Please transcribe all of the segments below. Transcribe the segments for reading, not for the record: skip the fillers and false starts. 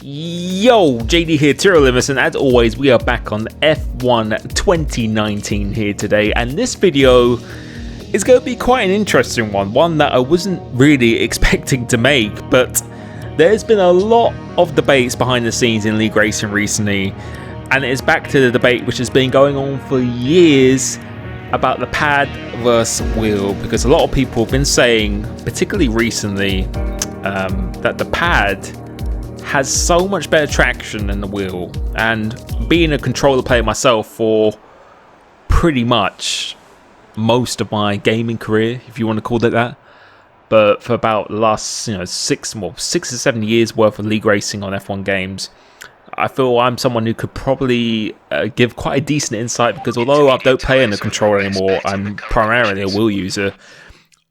Yo, JD here, Limitless, and as always, we are back on F1 2019 here today, and this video is going to be quite an interesting one that I wasn't really expecting to make, but there's been a lot of debates behind the scenes in League Racing recently, and it is back to the debate which has been going on for years about the pad versus wheel, because a lot of people have been saying, particularly recently, that the pad has so much better traction than the wheel. And being a controller player myself for pretty much most of my gaming career, if you want to call it that, but for about the last 6 or 7 years worth of League Racing on F1 games, I feel I'm someone who could probably give quite a decent insight, because although I don't play in the controller anymore, I'm primarily a wheel user,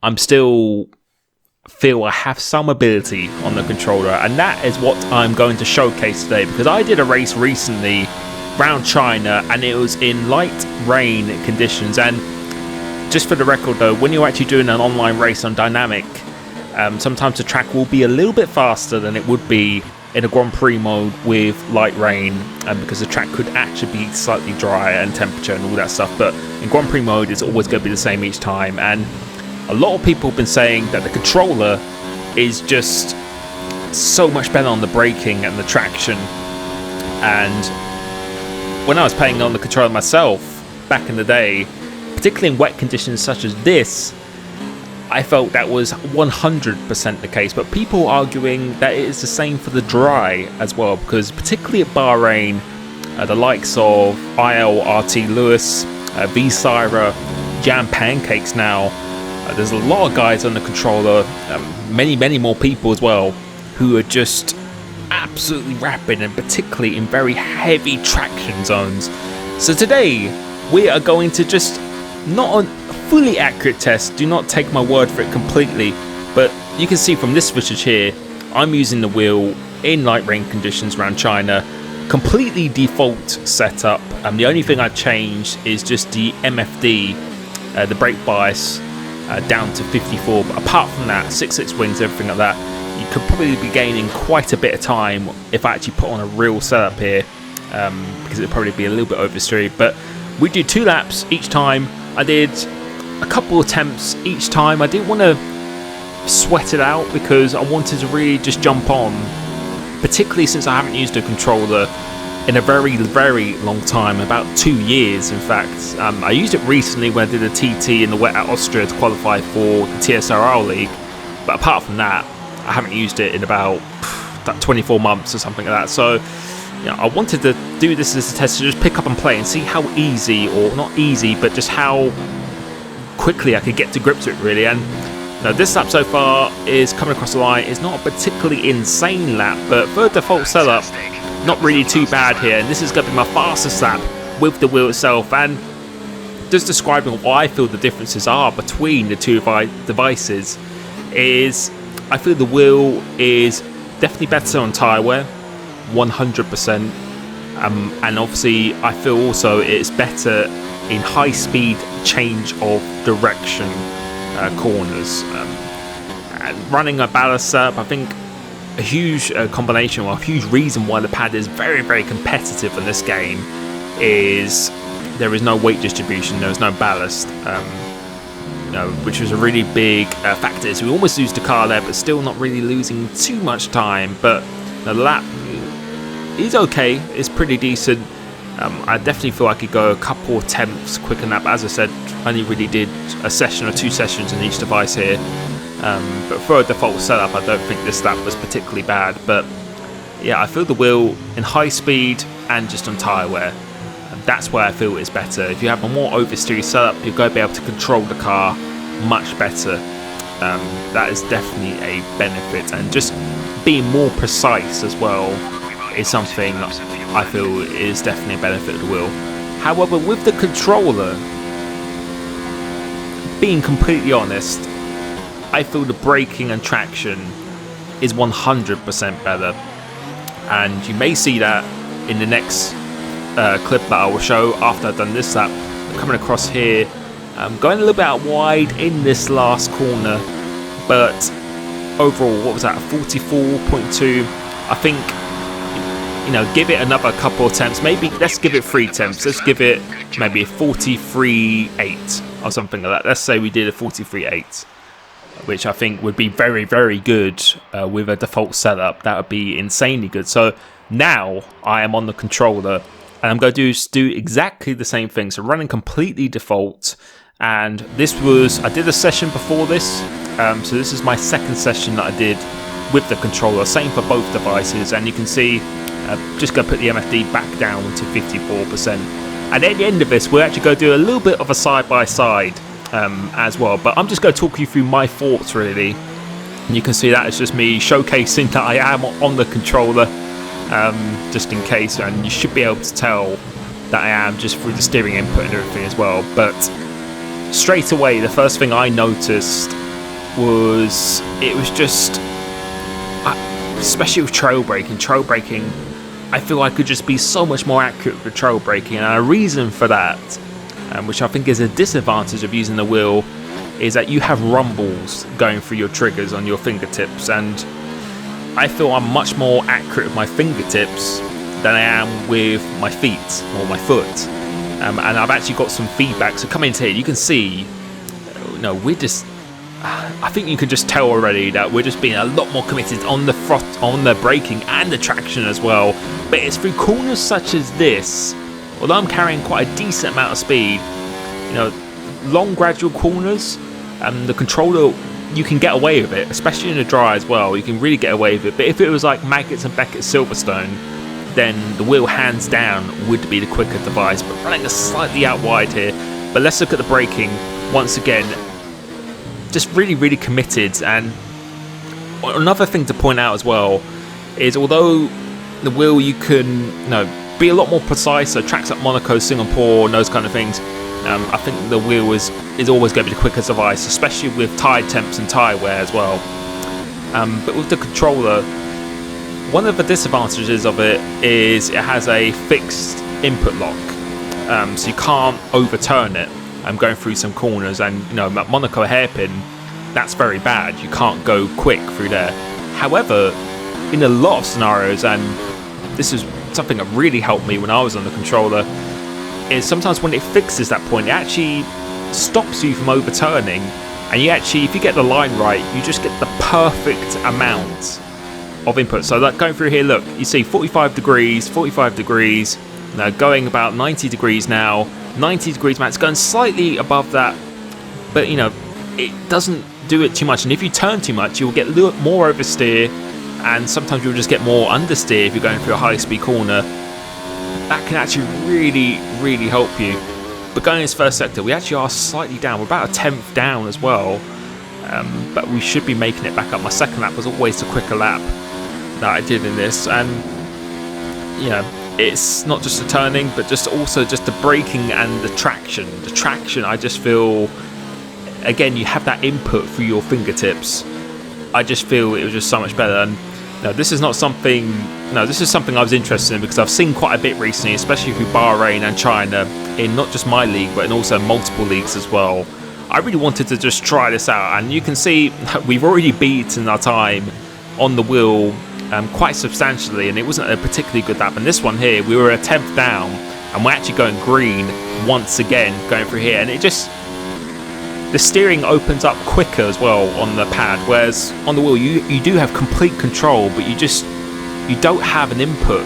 I'm still feel I have some ability on the controller, and that is what I'm going to showcase today, because I did a race recently around China and it was in light rain conditions. And just for the record though, when you're actually doing an online race on dynamic, sometimes the track will be a little bit faster than it would be in a Grand Prix mode with light rain, because the track could actually be slightly drier and temperature and all that stuff, but in Grand Prix mode it's always going to be the same each time. And a lot of people have been saying that the controller is just so much better on the braking and the traction. And when I was playing on the controller myself back in the day, particularly in wet conditions such as this, I felt that was 100% the case. But people arguing that it is the same for the dry as well, because particularly at Bahrain, the likes of ILRT Lewis, V-Syra, Jam Pancakes now, there's a lot of guys on the controller, many more people as well, who are just absolutely rapid, and particularly in very heavy traction zones. So today we are going to just, not a fully accurate test, do not take my word for it completely, but you can see from this footage here, I'm using the wheel in light rain conditions around China, completely default setup, and the only thing I've changed is just the MFD, the brake bias, down to 54, but apart from that, 6 wings, everything like that, you could probably be gaining quite a bit of time if I actually put on a real setup here, because it'd probably be a little bit oversteered. But we do 2 laps each time. I did a couple attempts each time. I didn't want to sweat it out because I wanted to really just jump on, particularly since I haven't used a controller in a very long time, about 2 years in fact. I used it recently when I did a TT in the wet at Austria to qualify for the TSRL League, but apart from that I haven't used it in about 24 months or something like that. So I wanted to do this as a test to just pick up and play and see how easy, or not easy, but just how quickly I could get to grips with it really. And this lap so far is coming across the line. It's not a particularly insane lap, but for a default setup, not really too bad here. And this is going to be my fastest lap with the wheel itself. And just describing what I feel the differences are between the two devices is, I feel the wheel is definitely better on tyre wear, 100%. And obviously I feel also it's better in high speed change of direction corners. And running a ballast setup, I think a huge combination, or a huge reason why the pad is very competitive in this game is there is no weight distribution, there is no ballast, which was a really big factor. So we almost lose the car there, but still not really losing too much time. But the lap is okay, it's pretty decent. I definitely feel I could go a couple of tenths quicker lap. As I said, I only really did a session or 2 sessions in each device here. But for a default setup, I don't think this lap was particularly bad. But yeah, I feel the wheel in high speed and just on tyre wear, and that's where I feel it's better. If you have a more oversteered setup, you're going to be able to control the car much better. That is definitely a benefit, and just being more precise as well is something I feel is definitely a benefit of the wheel. However, with the controller, being completely honest, I feel the braking and traction is 100% better, and you may see that in the next clip that I will show after I've done this lap. Coming across here, going a little bit out wide in this last corner, but overall, what was that, 44.2? I think give it another couple attempts. Maybe let's give it 3 attempts. Let's give it maybe a 43.8 or something like that. Let's say we did a 43.8, which I think would be very, very good with a default setup. That would be insanely good. So now I am on the controller, and I'm going to do exactly the same thing. So running completely default. And I did a session before this. So this is my second session that I did with the controller. Same for both devices. And you can see, just going to put the MFD back down to 54%. And at the end of this, we're actually going to do a little bit of a side-by-side as well. But I'm just going to talk you through my thoughts, really. And you can see that it's just me showcasing that I am on the controller, just in case. And you should be able to tell that I am just through the steering input and everything as well. But straight away, the first thing I noticed was it was just, especially with trail braking, I feel I could just be so much more accurate with trail braking. And a reason for that, which I think is a disadvantage of using the wheel, is that you have rumbles going through your triggers on your fingertips, and I feel I'm much more accurate with my fingertips than I am with my feet or my foot. And I've actually got some feedback. So come into here, you can see, we're just, I think you can just tell already that we're just being a lot more committed on the front, on the braking and the traction as well. But it's through corners such as this, although I'm carrying quite a decent amount of speed, long gradual corners, the controller, you can get away with it, especially in the dry as well. You can really get away with it. But if it was like Maggots and Beckett Silverstone, then the wheel hands down would be the quicker device. But running a slightly out wide here. But let's look at the braking once again. Just really, really committed. And another thing to point out as well is, although the wheel, you can be a lot more precise, so tracks like Monaco, Singapore, and those kind of things, I think the wheel is always going to be the quickest device, especially with tyre temps and tyre wear as well. But with the controller, one of the disadvantages of it is it has a fixed input lock, so you can't overturn it. I'm going through some corners, and at Monaco hairpin, that's very bad. You can't go quick through there. However, in a lot of scenarios, and this is something that really helped me when I was on the controller, is sometimes when it fixes that point, it actually stops you from overturning, and you actually, if you get the line right, you just get the perfect amount of input. So like going through here, look, you see 45 degrees, going about 90 degrees now, 90 degrees max, going slightly above that, but it doesn't do it too much. And if you turn too much, you'll get a little more oversteer, and sometimes you'll just get more understeer if you're going through a high speed corner. That can actually really, really help you. But going in this first sector, we actually are slightly down. We're about a 10th down as well, but we should be making it back up. My second lap was always the quicker lap that I did in this, and it's not just the turning, but just also just the braking and the traction. The traction, I just feel, again, you have that input through your fingertips. I just feel it was just so much better. And this is not something. This is something I was interested in because I've seen quite a bit recently, especially through Bahrain and China, in not just my league, but in also multiple leagues as well. I really wanted to just try this out, and you can see we've already beaten our time on the wheel quite substantially, and it wasn't a particularly good lap. And this one here, we were a 10th down, and we're actually going green once again going through here, and it just, the steering opens up quicker as well on the pad, whereas on the wheel you do have complete control, but you don't have an input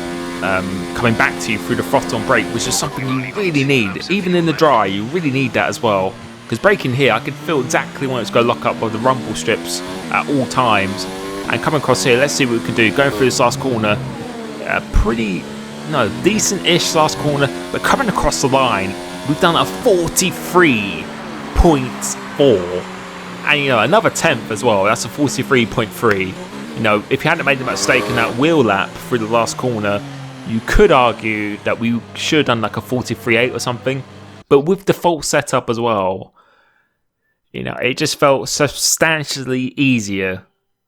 coming back to you through the throttle and brake, which is something you really need. Even in the dry, you really need that as well, because braking here, I could feel exactly when it's going to lock up with the rumble strips at all times. And coming across here, let's see what we can do. Going through this last corner, decent-ish last corner, but coming across the line, we've done a 43.4, and another 10th as well. That's a 43.3. If you hadn't made a mistake in that wheel lap through the last corner, you could argue that we should have done like a 43.8 or something. But with the default setup as well, it just felt substantially easier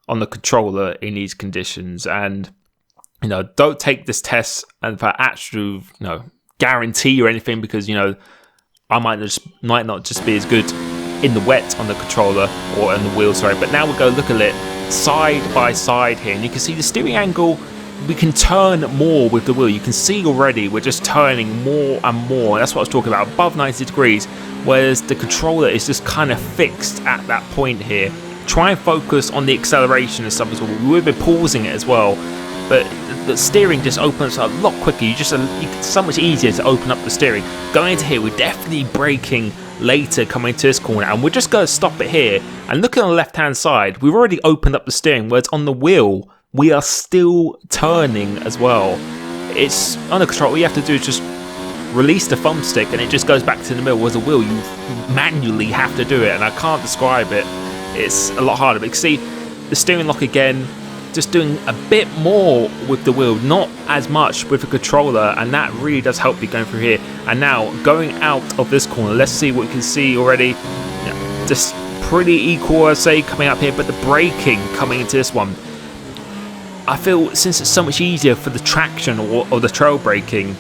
on the controller in these conditions. And don't take this test and for actual guarantee or anything, because I might not just be as good in the wet on the controller or on the wheel, sorry. But now we'll go look at it side by side here, and you can see the steering angle we can turn more with the wheel. You can see already we're just turning more and more. That's what I was talking about, above 90 degrees, whereas the controller is just kind of fixed at that point here. Try and focus on the acceleration and stuff as well. We've been pausing it as well, but the steering just opens up a lot quicker. It's so much easier to open up the steering. Going into here, we're definitely braking later coming to this corner, and we're just going to stop it here. And look at on the left hand side, we've already opened up the steering, whereas on the wheel we are still turning as well. It's on the control, all you have to do is just release the thumbstick and it just goes back to the middle, whereas the wheel you manually have to do it, and I can't describe it. It's a lot harder. But you can see the steering lock again, just doing a bit more with the wheel, not as much with the controller, and that really does help you going through here. And now going out of this corner, let's see what we can see already. Yeah, just pretty equal, I'd say, coming up here, but the braking coming into this one, I feel since it's so much easier for the traction or the trail braking,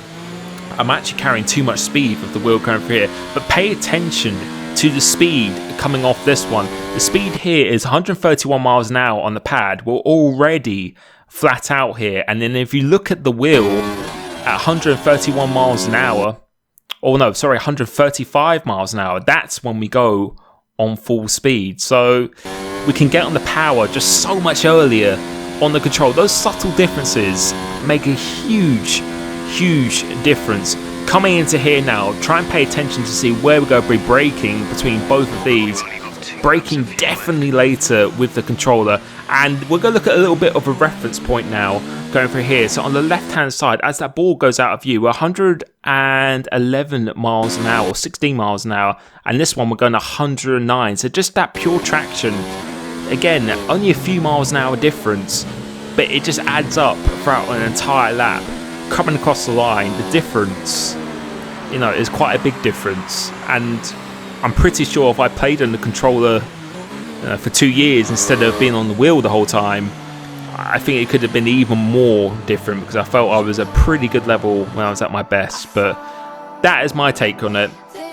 I'm actually carrying too much speed with the wheel going through here. But pay attention to the speed coming off this one. The speed here is 131 miles an hour on the pad. We're already flat out here, and then if you look at the wheel at 131 miles an hour, oh no, sorry, 135 miles an hour, that's when we go on full speed. So we can get on the power just so much earlier on the control. Those subtle differences make a huge difference. Coming into here now, try and pay attention to see where we're going to be braking between both of these. Braking definitely later with the controller, and we're going to look at a little bit of a reference point now going through here. So on the left hand side, as that ball goes out of view, we're 111 miles an hour, 16 miles an hour, and this one we're going 109. So just that pure traction, again, only a few miles an hour difference, but it just adds up throughout an entire lap. Coming across the line, the difference, you know, is quite a big difference. And I'm pretty sure if I played on the controller for 2 years instead of being on the wheel the whole time, I think it could have been even more different, because I felt I was at a pretty good level when I was at my best. But that is my take on it.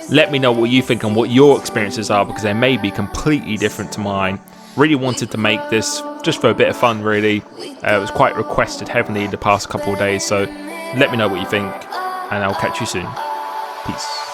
Let me know what you think and what your experiences are, because they may be completely different to mine. Really wanted to make this just for a bit of fun, really. It was quite requested heavily the past couple of days, so let me know what you think, and I'll catch you soon. Peace.